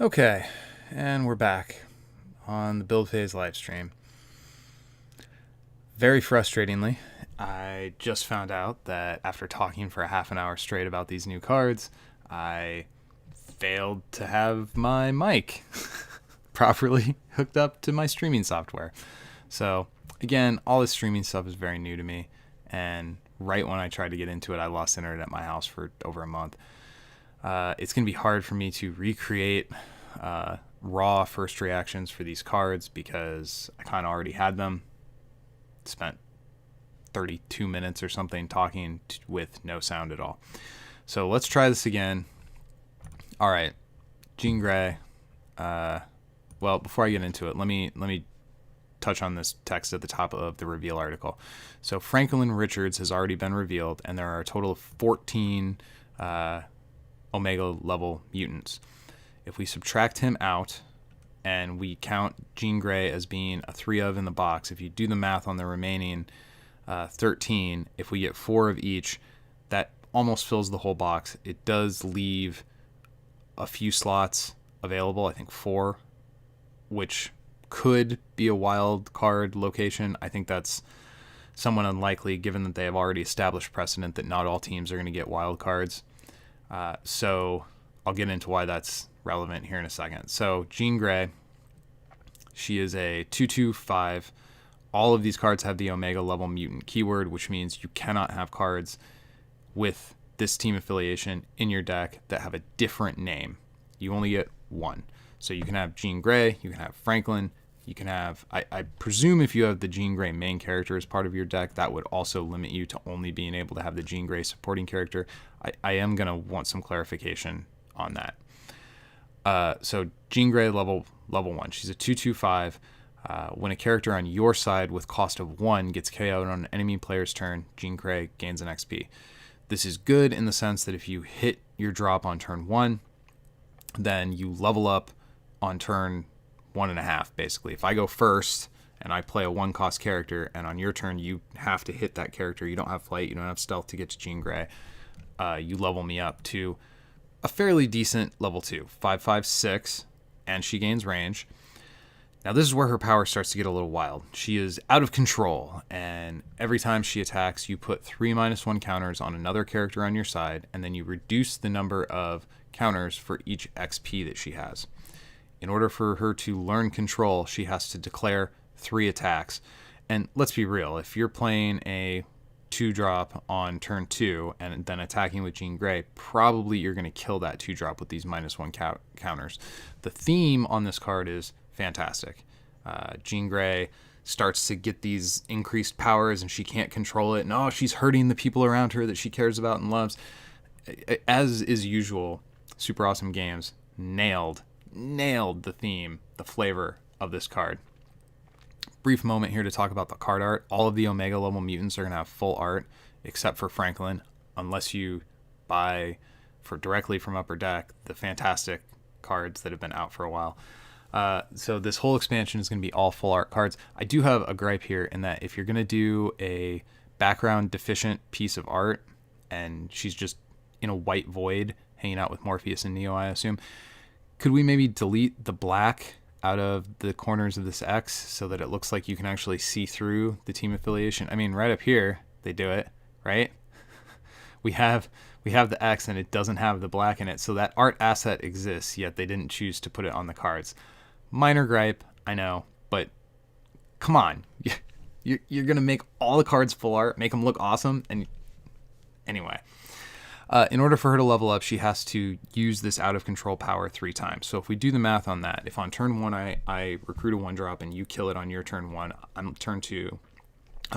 Okay, and we're back on the build phase live stream. Very frustratingly, I just found out that after talking for a half an hour straight about these new cards, I failed to have my mic properly hooked up to my streaming software. So, again, all this streaming stuff is very new to me, and right when I tried to get into it, I lost internet at my house for over a month. It's going to be hard for me to recreate raw first reactions for these cards because I kind of already had them. Spent 32 minutes or something talking with no sound at all. So let's try this again. All right, Jean Grey. Well, before I get into it, let me touch on this text at the top of the reveal article. So Franklin Richards has already been revealed, and there are a total of 14 Omega level mutants. If we subtract him out and we count Jean Grey as being a 3 of in the box, if you do the math on the remaining 13, if we get 4 of each, that almost fills the whole box. It does leave a few slots available, I think 4, which could be a wild card location. I think that's somewhat unlikely given that they have already established precedent that not all teams are going to get wild cards. So I'll get into why that's relevant here in a second. So Jean Grey, she is a 2/2/5. All of these cards have the Omega level mutant keyword, which means you cannot have cards with this team affiliation in your deck that have a different name. You only get one. So you can have Jean Grey, you can have Franklin, you can have, I presume if you have the Jean Grey main character as part of your deck, that would also limit you to only being able to have the Jean Grey supporting character. I am going to want some clarification on that. So Jean Grey level 1, she's a 2/2/5. When a character on your side with cost of 1 gets KO'd on an enemy player's turn, Jean Grey gains an XP. This is good in the sense that if you hit your drop on turn 1, then you level up on turn 1.5, basically. If I go first and I play a 1-cost character, and on your turn you have to hit that character, you don't have flight, you don't have stealth to get to Jean Grey, you level me up to a fairly decent level 2, 5/5/6, and she gains range. Now this is where her power starts to get a little wild. She is out of control, and every time she attacks, you put 3 -1 counters on another character on your side, and then you reduce the number of counters for each XP that she has. In order for her to learn control, she has to declare 3 attacks. And let's be real, if you're playing a 2-drop on turn 2 and then attacking with Jean Grey, probably you're going to kill that 2-drop with these -1 counters. The theme on this card is fantastic. Jean Grey starts to get these increased powers and she can't control it. No, she's hurting the people around her that she cares about and loves. As is usual, Super Awesome Games nailed the theme, the flavor of this card. Brief moment here to talk about the card art. All of the Omega level mutants are going to have full art except for Franklin, unless you buy for directly from Upper Deck the fantastic cards that have been out for a while. So this whole expansion is going to be all full art cards. I do have a gripe here in that if you're going to do a background deficient piece of art and she's just in a white void hanging out with Morpheus and Neo, I assume, could we maybe delete the black out of the corners of this X so that it looks like you can actually see through the team affiliation? I mean, right up here, they do it, right? We have the X and it doesn't have the black in it, so that art asset exists, yet they didn't choose to put it on the cards. Minor gripe, I know, but come on. You're going to make all the cards full art, make them look awesome, and anyway. In order for her to level up, she has to use this out of control power 3 times. So if we do the math on that, if on turn 1 I recruit a 1-drop and you kill it on your turn 1, I'm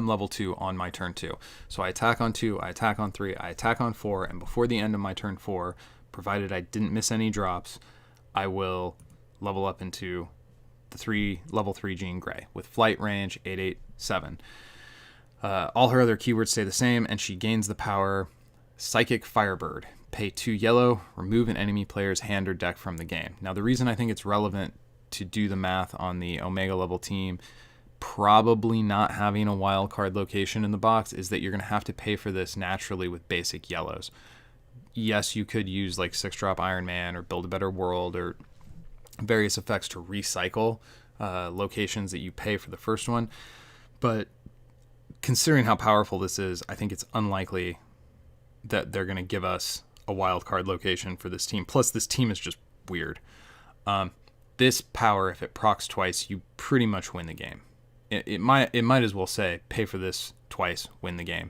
level 2 on my turn 2. So I attack on 2, I attack on 3, I attack on 4, and before the end of my turn 4, provided I didn't miss any drops, I will level up into the level 3 Jean Grey with flight range 8/8/7. All her other keywords stay the same, and she gains the power Psychic Firebird. Pay 2 yellow, remove an enemy player's hand or deck from the game. Now, the reason I think it's relevant to do the math on the Omega level team probably not having a wild card location in the box is that you're going to have to pay for this naturally with basic yellows. Yes, you could use like 6-drop Iron Man or Build a Better World or various effects to recycle locations that you pay for the first one. But considering how powerful this is, I think it's unlikely that they're going to give us a wild card location for this team. Plus, this team is just weird. This power, if it procs twice, you pretty much win the game. It might as well say pay for this twice, win the game.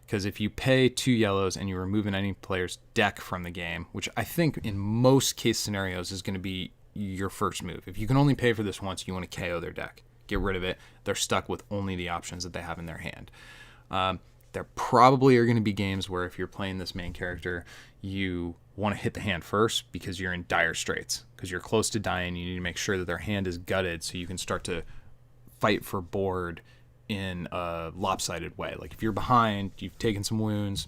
Because if you pay 2 yellows and you remove an enemy player's deck from the game, which I think in most case scenarios is going to be your first move. If you can only pay for this once, you want to KO their deck. Get rid of it. They're stuck with only the options that they have in their hand. There probably are going to be games where if you're playing this main character, you want to hit the hand first because you're in dire straits. Because you're close to dying, you need to make sure that their hand is gutted so you can start to fight for board in a lopsided way. Like if you're behind, you've taken some wounds.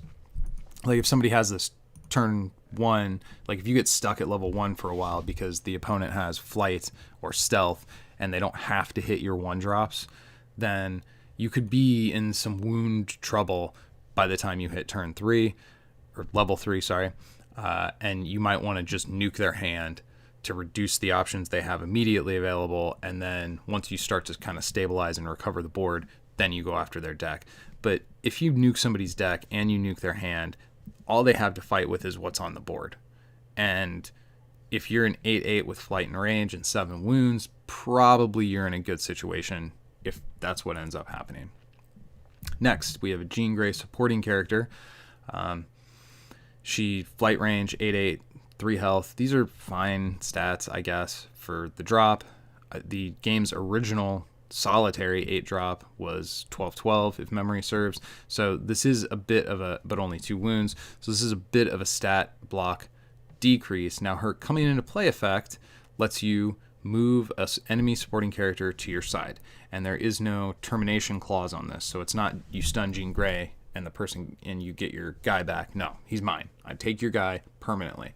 Like if somebody has this turn 1, like if you get stuck at level 1 for a while because the opponent has flight or stealth and they don't have to hit your 1-drops, then you could be in some wound trouble by the time you hit turn 3 or level 3, sorry. And you might want to just nuke their hand to reduce the options they have immediately available, and then once you start to kind of stabilize and recover the board, then you go after their deck. But if you nuke somebody's deck and you nuke their hand, all they have to fight with is what's on the board. And if you're an 8/8 with flight and range and 7 wounds, probably you're in a good situation if that's what ends up happening. Next, we have a Jean Grey supporting character. She flight range, 8/8, 3 health. These are fine stats, I guess, for the drop. The game's original solitary 8-drop was 12/12, if memory serves. So this is a bit of a, but only 2 wounds. So this is a bit of a stat block decrease. Now her coming into play effect lets you move an enemy supporting character to your side. And there is no termination clause on this. So it's not you stun Jean Grey and the person and you get your guy back. No, he's mine. I take your guy permanently.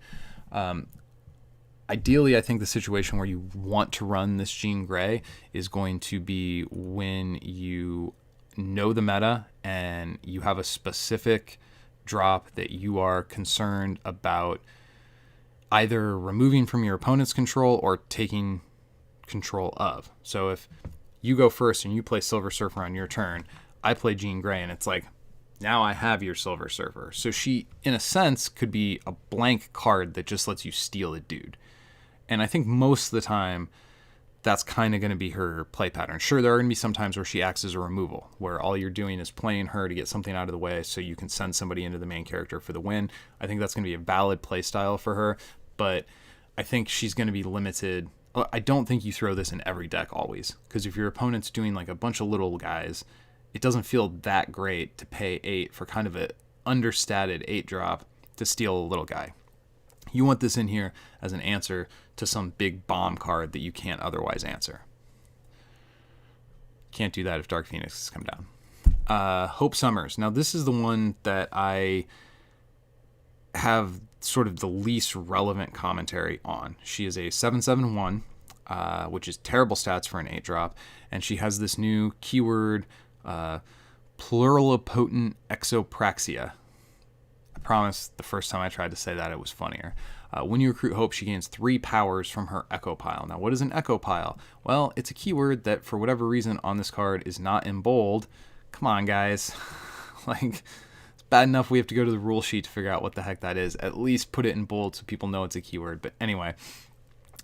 Ideally, I think the situation where you want to run this Jean Grey is going to be when you know the meta and you have a specific drop that you are concerned about either removing from your opponent's control or taking control of. So if you go first and you play Silver Surfer on your turn, I play Jean Grey, and it's like, now I have your Silver Surfer. So she, in a sense, could be a blank card that just lets you steal a dude. And I think most of the time, that's kind of going to be her play pattern. Sure, there are going to be some times where she acts as a removal, where all you're doing is playing her to get something out of the way so you can send somebody into the main character for the win. I think that's going to be a valid play style for her, but I think she's going to be limited. I don't think you throw this in every deck always, because if your opponent's doing like a bunch of little guys, it doesn't feel that great to pay 8 for kind of an understated 8-drop to steal a little guy. You want this in here as an answer to some big bomb card that you can't otherwise answer. Can't do that if Dark Phoenix has come down. Hope Summers. Now this is the one that I have sort of the least relevant commentary on. She is a 7/7/1, which is terrible stats for an 8-drop, and she has this new keyword, pluripotent exopraxia. I promise the first time I tried to say that it was funnier. When you recruit Hope, she gains 3 powers from her Echo Pile. Now, what is an Echo Pile? Well, it's a keyword that, for whatever reason, on this card is not in bold. Come on, guys. Like, it's bad enough we have to go to the rule sheet to figure out what the heck that is. At least put it in bold so people know it's a keyword. But anyway,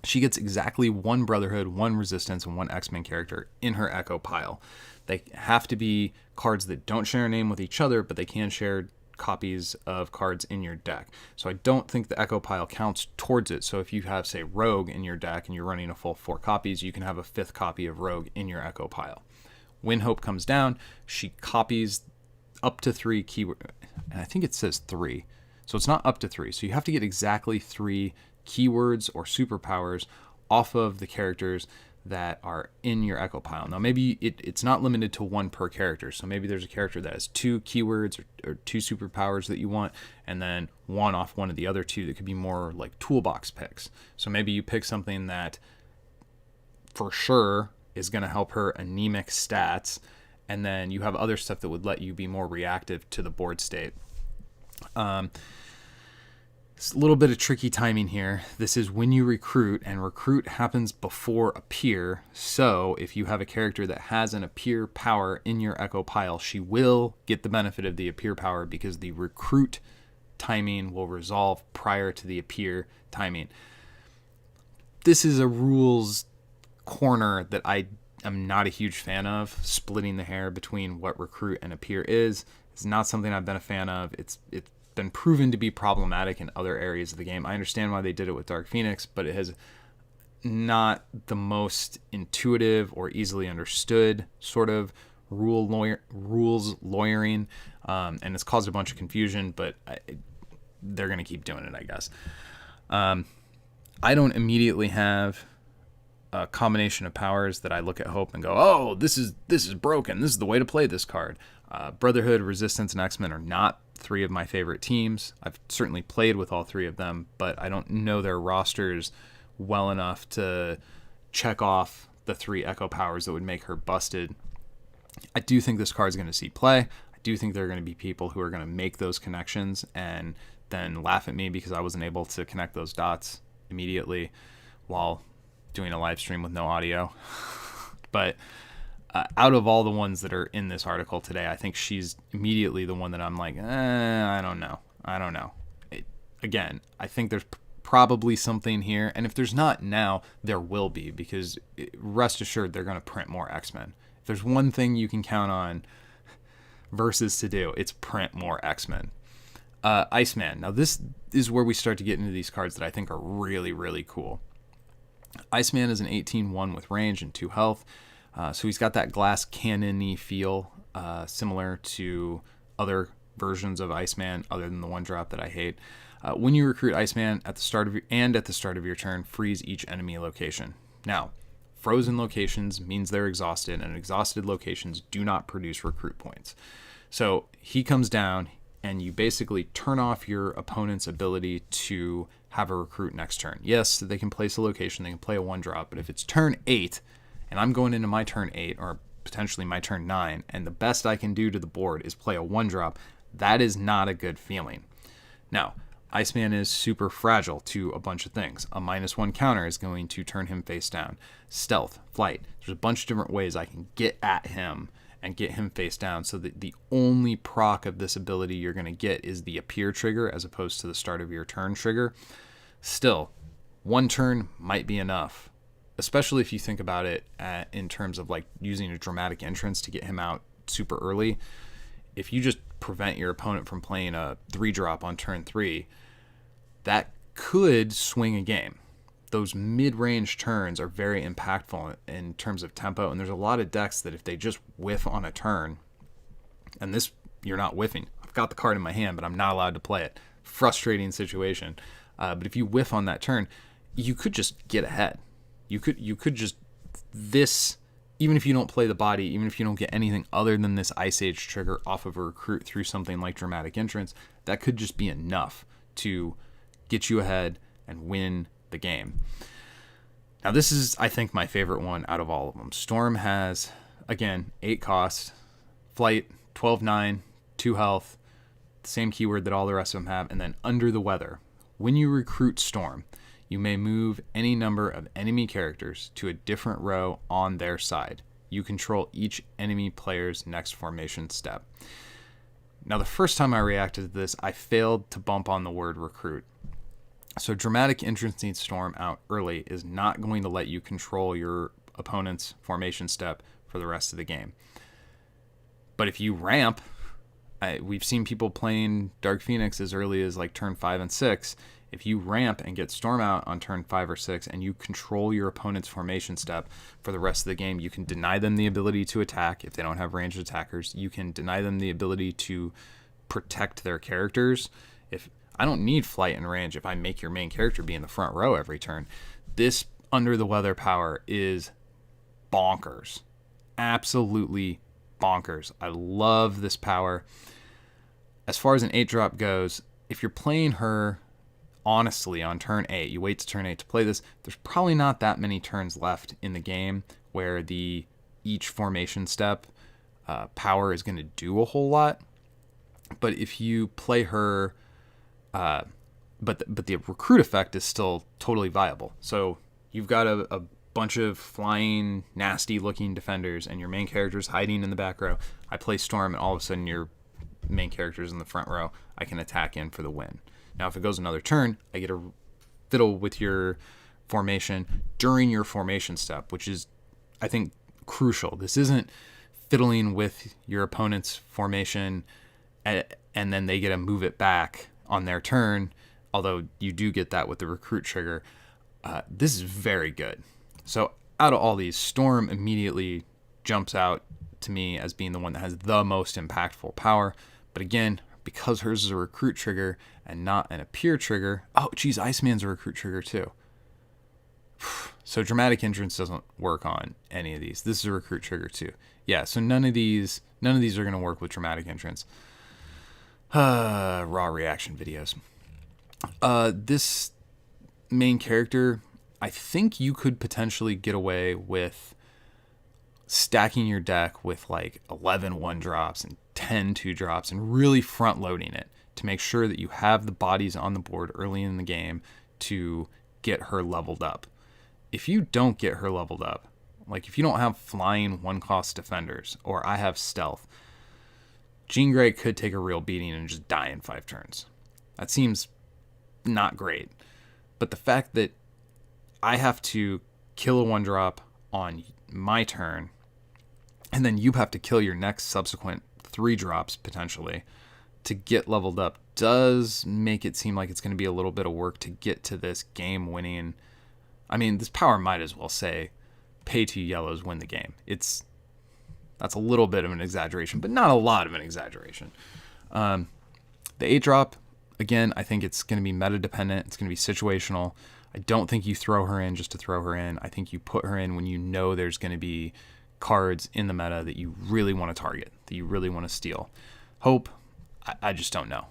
she gets exactly 1 Brotherhood, 1 Resistance, and 1 X-Men character in her Echo Pile. They have to be cards that don't share a name with each other, but they can share copies of cards in your deck. So I don't think the Echo Pile counts towards it. So if you have, say, Rogue in your deck and you're running a full 4 copies, you can have a 5th copy of Rogue in your Echo Pile. When Hope comes down, she copies up to 3 keyword, and I think it says 3. So it's not up to 3. So you have to get exactly 3 keywords or superpowers off of the characters that are in your Echo Pile. Now maybe it's not limited to 1 per character, so maybe there's a character that has 2 keywords or 2 superpowers that you want, and then 1 off one of the other 2 that could be more like toolbox picks. So maybe you pick something that for sure is going to help her anemic stats, and then you have other stuff that would let you be more reactive to the board state. It's a little bit of tricky timing here. This is when you recruit, and recruit happens before appear. So if you have a character that has an appear power in your Echo pile, she will get the benefit of the appear power because the recruit timing will resolve prior to the appear timing. This is a rules corner that I am not a huge fan of. Splitting the hair between what recruit and appear is not something I've been a fan of. It's been proven to be problematic in other areas of the game. I understand why they did it with Dark Phoenix, but it has not the most intuitive or easily understood sort of rules lawyering, and it's caused a bunch of confusion, but they're going to keep doing it, I guess. I don't immediately have a combination of powers that I look at Hope and go, oh, this is broken. This is the way to play this card. Brotherhood, Resistance, and X-Men are not three of my favorite teams. I've certainly played with all three of them, but I don't know their rosters well enough to check off the three Echo powers that would make her busted. I do think this card is going to see play. I do think there are going to be people who are going to make those connections and then laugh at me because I wasn't able to connect those dots immediately while doing a live stream with no audio. But out of all the ones that are in this article today, I think she's immediately the one that I'm like, I don't know. Again, I think there's probably something here. And if there's not now, there will be, because rest assured they're going to print more X-Men. If there's one thing you can count on Versus to do, it's print more X-Men. Iceman. Now this is where we start to get into these cards that I think are really, really cool. Iceman is an 18-1 with range and 2 health. So he's got that glass cannon-y feel, similar to other versions of Iceman, other than the one drop that I hate. When you recruit Iceman at the start of your turn, freeze each enemy location. Now, frozen locations means they're exhausted, and exhausted locations do not produce recruit points. So he comes down, and you basically turn off your opponent's ability to have a recruit next turn. Yes, they can place a location, they can play a one drop, but if it's turn 8, and I'm going into my turn 8, or potentially my turn 9, and the best I can do to the board is play a one drop, that is not a good feeling. Now, Iceman is super fragile to a bunch of things. A -1 counter is going to turn him face down. Stealth, flight. There's a bunch of different ways I can get at him and get him face down, so that the only proc of this ability you're going to get is the appear trigger as opposed to the start of your turn trigger. Still, one turn might be enough, especially if you think about it in terms of like using a dramatic entrance to get him out super early. If you just prevent your opponent from playing a 3-drop on turn 3, that could swing a game. Those mid-range turns are very impactful in terms of tempo, and there's a lot of decks that if they just whiff on a turn, and this, you're not whiffing. I've got the card in my hand, but I'm not allowed to play it. Frustrating situation. But if you whiff on that turn, you could just get ahead. You could just, this, even if you don't play the body, even if you don't get anything other than this Ice Age trigger off of a recruit through something like Dramatic Entrance, that could just be enough to get you ahead and win the game. Now this is, I think, my favorite one out of all of them. Storm has, again, 8 cost, flight, 12-9, 2 health, same keyword that all the rest of them have, and then Under the Weather. When you recruit Storm, you may move any number of enemy characters to a different row on their side. You control each enemy player's next formation step. Now, the first time I reacted to this, I failed to bump on the word recruit. So dramatic entrancing Storm out early is not going to let you control your opponent's formation step for the rest of the game. But if you ramp, we've seen people playing Dark Phoenix as early as like turn 5 and 6. If you ramp and get Storm out on turn 5 or 6 and you control your opponent's formation step for the rest of the game, you can deny them the ability to attack if they don't have ranged attackers. You can deny them the ability to protect their characters. If I don't need flight and range if I make your main character be in the front row every turn. This Under the Weather power is bonkers. Absolutely bonkers. I love this power. As far as an 8-drop goes, if you're playing her honestly on turn 8, you wait to turn 8 to play this, there's probably not that many turns left in the game where the each formation step power is going to do a whole lot. But if you play her but the recruit effect is still totally viable. So you've got a bunch of flying, nasty looking defenders, and your main character's hiding in the back row. I play Storm, and all of a sudden your main character's in the front row. I can attack in for the win. Now, if it goes another turn, I get to fiddle with your formation during your formation step, which is, I think, crucial. This isn't fiddling with your opponent's formation and then they get to move it back on their turn, although you do get that with the recruit trigger. This is very good. So out of all these, Storm immediately jumps out to me as being the one that has the most impactful power. But again, because hers is a recruit trigger and not an appear trigger. Oh, geez, Iceman's a recruit trigger too. So dramatic entrance doesn't work on any of these. This is a recruit trigger too. Yeah, so none of these are going to work with dramatic entrance. Raw reaction videos. This main character, I think you could potentially get away with stacking your deck with like 11 1-drops and 10 2-drops and really front loading it to make sure that you have the bodies on the board early in the game to get her leveled up. If you don't get her leveled up, like if you don't have flying 1-cost defenders, or I have stealth, Jean Grey could take a real beating and just die in 5 turns. That seems not great. But the fact that I have to kill a 1-drop on my turn, and then you have to kill your next subsequent 3-drops potentially to get leveled up, does make it seem like it's going to be a little bit of work to get to this game-winning. I mean, this power might as well say, pay 2 yellows, win the game. That's a little bit of an exaggeration, but not a lot of an exaggeration. The 8-drop, again, I think it's going to be meta-dependent. It's going to be situational. I don't think you throw her in just to throw her in. I think you put her in when you know there's going to be cards in the meta that you really want to target, that you really want to steal. Hope, I just don't know.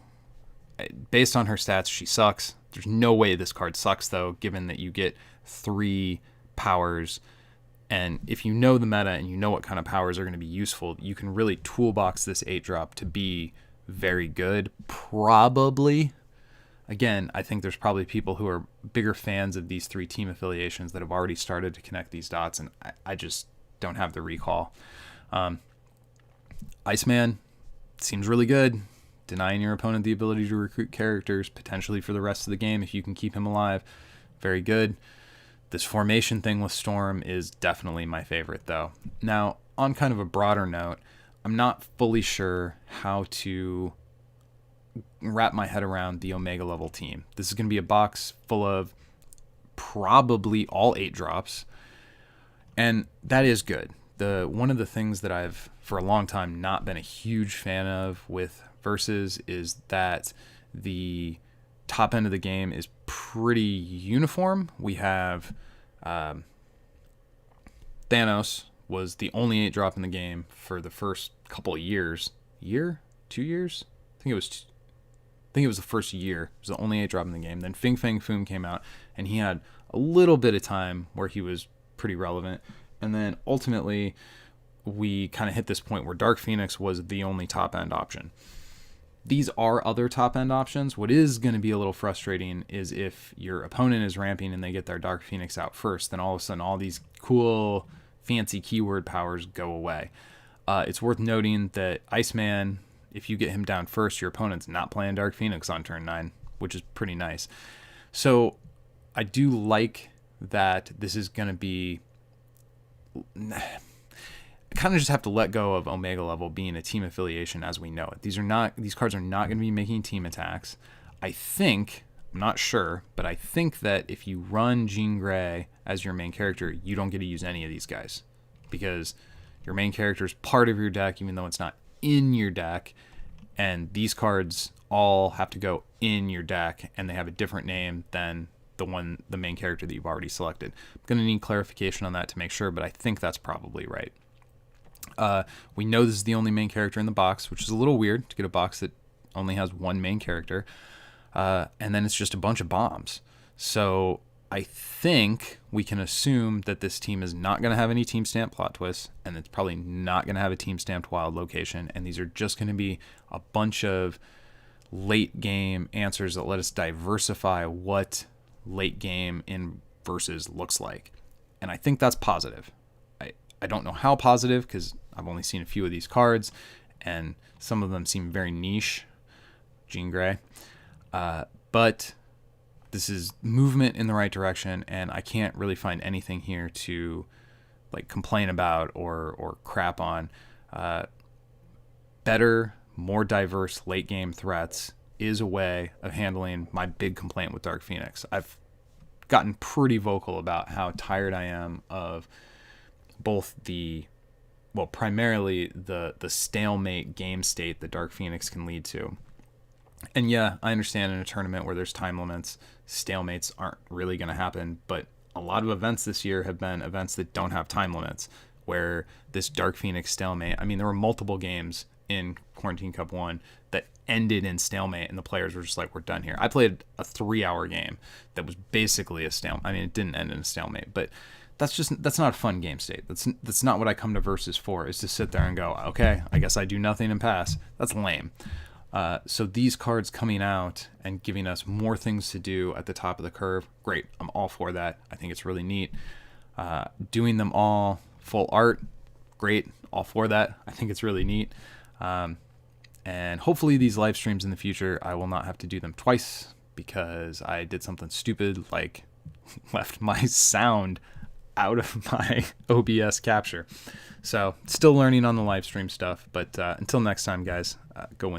Based on her stats, she sucks. There's no way this card sucks, though, given that you get 3 powers. And if you know the meta and you know what kind of powers are going to be useful, you can really toolbox this 8-drop to be very good. Probably. Again, I think there's probably people who are bigger fans of these 3 team affiliations that have already started to connect these dots, and I just don't have the recall. Iceman seems really good. Denying your opponent the ability to recruit characters, potentially for the rest of the game if you can keep him alive. Very good. This formation thing with Storm is definitely my favorite, though. Now, on kind of a broader note, I'm not fully sure how to wrap my head around the Omega level team. This is going to be a box full of probably all 8-drops, and that is good. One of the things that I've, for a long time, not been a huge fan of with Versus is that the top end of the game is pretty uniform. We have Thanos was the only 8-drop in the game for the first couple of years. 2 years? I think it was the first year. It was the only 8-drop in the game. Then Fing Fang Foom came out, and he had a little bit of time where he was pretty relevant. And then ultimately, we kind of hit this point where Dark Phoenix was the only top-end option. These are other top-end options. What is going to be a little frustrating is if your opponent is ramping and they get their Dark Phoenix out first, then all of a sudden all these cool, fancy keyword powers go away. It's worth noting that Iceman, if you get him down first, your opponent's not playing Dark Phoenix on turn 9, which is pretty nice. So I do like that this is going to be... kind of just have to let go of Omega level being a team affiliation as we know it. These cards are not going to be making team attacks. I'm not sure, but I think that if you run Jean Grey as your main character, you don't get to use any of these guys because your main character is part of your deck, even though it's not in your deck. And these cards all have to go in your deck, and they have a different name than the main character that you've already selected. I'm going to need clarification on that to make sure, but I think that's probably right. We know this is the only main character in the box, which is a little weird to get a box that only has one main character. And then it's just a bunch of bombs. So I think we can assume that this team is not going to have any team stamp plot twists, and it's probably not going to have a team stamped wild location. And these are just going to be a bunch of late game answers that let us diversify what late game in versus looks like. And I think that's positive. I don't know how positive because I've only seen a few of these cards and some of them seem very niche. Jean Grey. But this is movement in the right direction, and I can't really find anything here to like complain about or crap on. Better, more diverse late game threats is a way of handling my big complaint with Dark Phoenix. I've gotten pretty vocal about how tired I am of both primarily the stalemate game state that Dark Phoenix can lead to. And yeah, I understand in a tournament where there's time limits, stalemates aren't really going to happen, but a lot of events this year have been events that don't have time limits, where this Dark Phoenix stalemate, I mean, there were multiple games in Quarantine Cup 1 that ended in stalemate, and the players were just like, we're done here. I played a 3-hour game that was basically a stalemate. I mean, it didn't end in a stalemate, but that's not a fun game state. That's not what I come to Versus for, is to sit there and go, okay, I guess I do nothing and pass. That's lame. So these cards coming out and giving us more things to do at the top of the curve, great. I'm all for that. I think it's really neat. Doing them all full art, great. All for that. I think it's really neat. And hopefully these live streams in the future, I will not have to do them twice because I did something stupid like left my sound out of my OBS capture. So still learning on the live stream stuff, but until next time, guys, go win some.